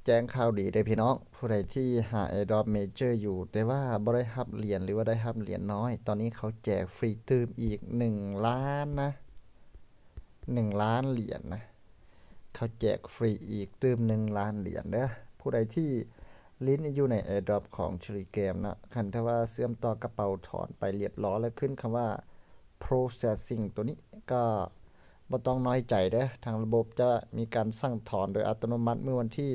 แจ้งข่าวดีเด้อพี่น้องผู้ใดที่หา Airdrop Major อยู่แต่ว่าบ่ได้รับเหรียญหรือว่าได้รับเหรียญน้อยตอนนี้เขาแจกฟรีเติมอีก1ล้านนะ1ล้านเหรียญนะเขาแจกฟรีอีกเติม1ล้านเหรียญเด้อผู้ใดที่ลิ้นอยู่ใน Airdrop ของ Cherry Game นะคันถ้าว่าเชื่อมต่อกระเป๋าถอนไปเรียบร้อยแล้วขึ้นคำว่า processing ตัวนี้ก็บ่ต้องน้อยใจเด้อทางระบบจะมีการสั่งถอนโดยอัตโนมัติเมื่อวันที่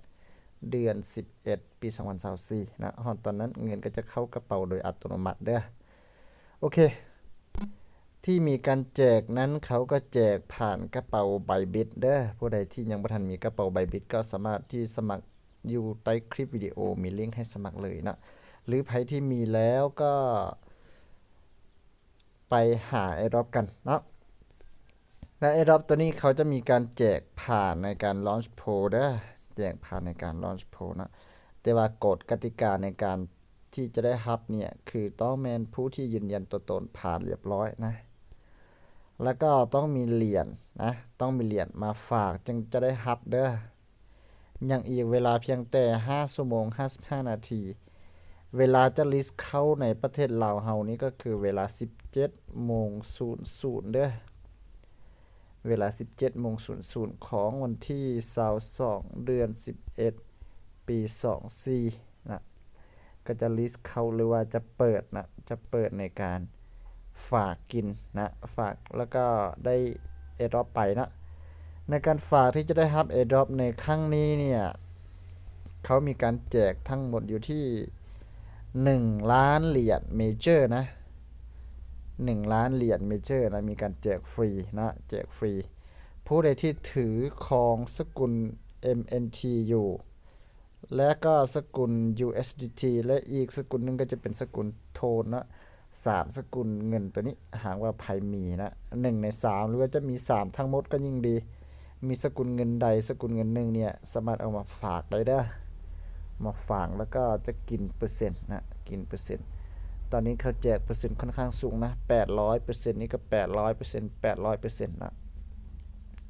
28เดือน11ปี2024นะตอนนั้นเงินก็จะเข้ากระเป๋าโดยอัตโนมัติเด้อโอเคที่มีการแจกนั้นเขาก็แจกผ่านกระเป๋าไบบิตเด้อผู้ใดที่ยังบ่ทันมีกระเป๋าไบบิตก็สามารถที่สมัครอยู่ใต้คลิปวิดีโอมีลิงก์ให้สมัครเลยนะหรือใครที่มีแล้วก็ไปหา Airdrop กันเนาะและ Airdrop ตัวนี้เขาจะมีการแจกผ่านในการ Launch Pool เด้อแจกผ่านในการ Launch Pool นะแต่ว่ากฎกติกาในการที่จะได้รับเนี่ยคือต้องแม่นผู้ที่ยืนยันตัวตนผ่านเรียบร้อยนะแล้วก็ต้องมีเหรียญนะต้องมีเหรียญมาฝากจึงจะได้รับเด้อยังอีกเวลาเพียงแต่5ชั่วโมง55นาทีเวลาจะลิสต์เข้าในประเทศลาวเฮานี้ก็คือเวลา 17:00 เด้อเวลา 17:00 ของวันที่22เดือน11ปี24นะก็จะลิสต์เข้าหรือว่าจะเปิดนะจะเปิดในการฝากกินนะฝากแล้วก็ได้ Airdrop ไปนะในการฝากที่จะได้รับ Airdrop ในครั้งนี้เนี่ยเขามีการแจกทั้งหมดอยู่ที่1ล้านเหรียญเมเจอร์นะ1ล้านเหรียญเมเจอร์นะมีการแจกฟรีนะแจกฟรีผู้ใดที่ถือครองสกุล MNT อยู่และก็สกุล USDT และอีกสกุลนึงก็จะเป็นสกุลโทนนะ3สกุลเงินตัวนี้หากว่าใครมีนะ1ใน3หรือว่าจะมี3ทั้งหมดก็ยิ่งดีมีสกุลเงินใดสกุลเงินหนึ่งเนี่ยสามารถเอามาฝากได้เด้อมาฝากแล้วก็จะกินเปอร์เซ็นต์นะกินเปอร์เซ็นต์ตอนนี้เขาแจกเปอร์เซ็นต์ค่อนข้างสูงนะ800%นี่ก็800% 800%นะ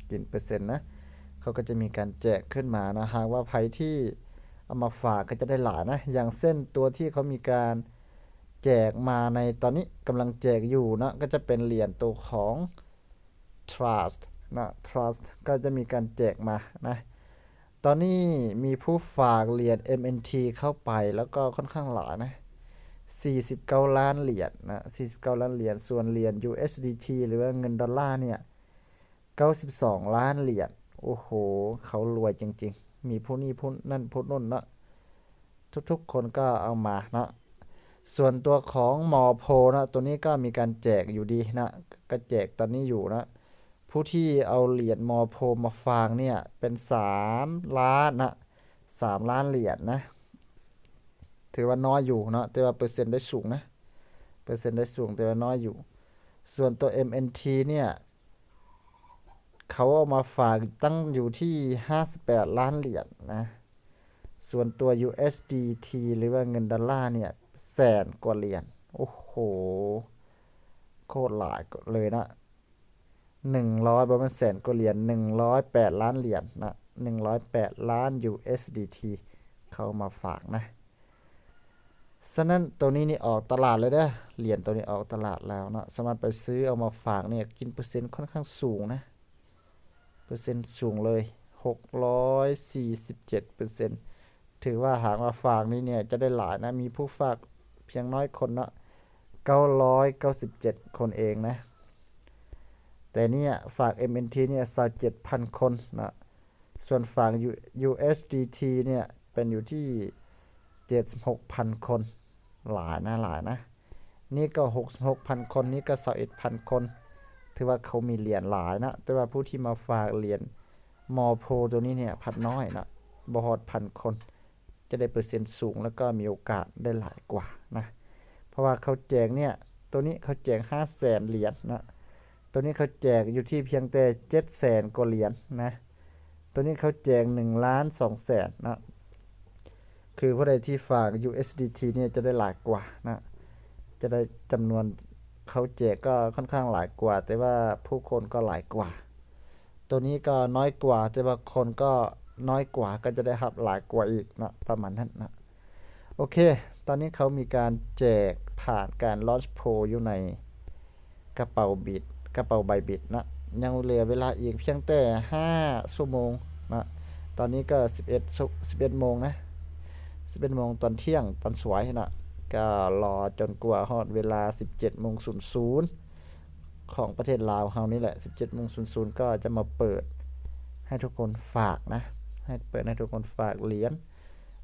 กินเปอร์เซ็นต์นะเขาก็จะมีการแจกขึ้นมานะหากว่าใครที่เอามาฝากก็จะได้หลายนะอย่างเส้นตัวที่เขามีการแจกมาในตอนนี้กำลังแจกอยู่นะก็จะเป็นเหรียญตัวของ Trust นะ Trust ก็จะมีการแจกมานะตอนนี้มีผู้ฝากเหรียญ MNT เข้าไปแล้วก็ค่อนข้างหลายนะ49ล้านเหรียญนะ49ล้านเหรียญส่วนเหรียญ USDT หรือว่าเงินดอลลาร์เนี่ย92ล้านเหรียญโอ้โหเขารวยจริงๆมีผู้นี้ผู้นั่นผู้นั่นเนาะทุกๆคนก็เอามานะส่วนตัวของหมอโพนะตัวนี้ก็มีการแจกอยู่ดีนะก็แจกตอนนี้อยู่นะผู้ที่เอาเหรียญมอโพมาฝากเนี่ยเป็น3ล้านนะ3ล้านเหรียญนะถือว่าน้อยอยู่เนาะแต่ว่าเปอร์เซ็นต์ได้สูงนะเปอร์เซ็นต์ได้สูงแต่ว่าน้อยอยู่ส่วนตัว MNT เนี่ยเขาเอามาฝากตั้งอยู่ที่58ล้านเหรียญนะส่วนตัว USDT หรือว่าเงินดอลลาร์เนี่ยแสนกว่าเหรียญโอ้โหโคตรหลายเลยนะ100บ่แม่นแสนกว่าเหรียญ108ล้านเหรียญนะ108ล้าน USDT เขามาฝากนะฉะนั้นตัวนี้นี่ออกตลาดเลยเด้อเหรียญตัวนี้ออกตลาดแล้วนะสามารถไปซื้อเอามาฝากเนี่ยกินเปอร์เซ็นต์ค่อนข้างสูงนะเปอร์เซ็นต์สูงเลย647%ถือว่าหากมาฝากนี่เนี่ยจะได้หลายนะมีผู้ฝากเพียงน้อยคนเนาะ997คนเองนะแต่เนี่ยฝาก MNT เนี่ย27,000คนนะส่วนฝาก USDT เนี่ยเป็นอยู่ที่76,000คนหลายนะหลายนะนี่ก็66,000คนนี่ก็21,000คนถือว่าเขามีเหรียญหลายนะแต่ว่าผู้ที่มาฝากเหรียญมอโพตัวนี้เนี่ยพันน้อยนะบ่ฮอดพันคนจะได้เปอร์เซ็นต์สูงแล้วก็มีโอกาสได้หลายกว่านะเพราะว่าเขาแจกเนี่ยตัวนี้เขาแจก500,000เหรียญนะตัวนี้เขาแจกอยู่ที่เพียงแต่700,000กว่าเหรียญนะตัวนี้เขาแจก1,200,000นะคือผู้ใดที่ฝาก USDT เนี่ยจะได้หลายกว่านะจะได้จำนวนเขาแจกก็ค่อนข้างหลายกว่าแต่ว่าผู้คนก็หลายกว่าตัวนี้ก็น้อยกว่าแต่ว่าคนก็ น้อยกว่าก็จะได้รับหลายกว่าอีกเนาะประมาณนั้นนะโอเคตอนนี้เขามีการแจกผ่านการ launch poll อยู่ในกระเป๋าบิตกระเป๋าใบบิตนะยังเหลือเวลาอีกเพียงแต่5ชั่วโมงนะตอนนี้ก็11โมงนะ11โมงตอนเที่ยงตอนสวยนะก็รอจนกว่าฮอดเวลา 17:00 ของประเทศลาวเฮานี่แหละ 17:00 ก็จะมาเปิดให้ทุกคนฝากนะให้เปิดให้ทุกคนฝากเหรียญ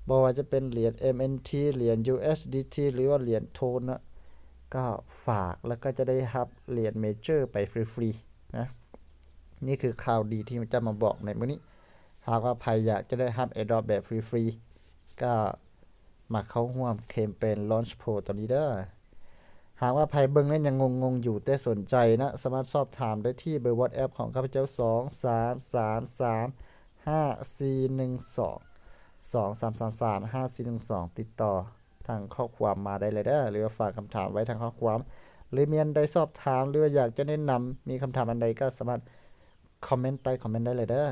บ่ว่าจะเป็นเหรียญ MNT เหรียญ USDT หรือว่าเหรียญโทนนะก็ฝากแล้วก็จะได้รับเหรียญเมเจอร์ไปฟรีๆนะนี่คือข่าวดีที่จะมาบอกในมื้อนี้หากว่าใครอยากจะได้รับ Airdrop แบบฟรีๆก็มาเข้าร่วมแคมเปญ Launch Poll ตอนนี้เด้อหากว่าใครเบิ่งแล้วยังงงๆอยู่แต่สนใจนะสามารถสอบถามได้ที่เบอร์ WhatsApp ของข้าพเจ้า 23335412 ติดต่อทางข้อความมาได้เลยเด้อหรือว่าฝากคำถามไว้ทางข้อความหรือมีอันใดสอบถามหรือว่าอยากจะแนะนำมีคำถามอันใดก็สามารถคอมเมนต์ใต้คอมเมนต์ได้เลยเด้อ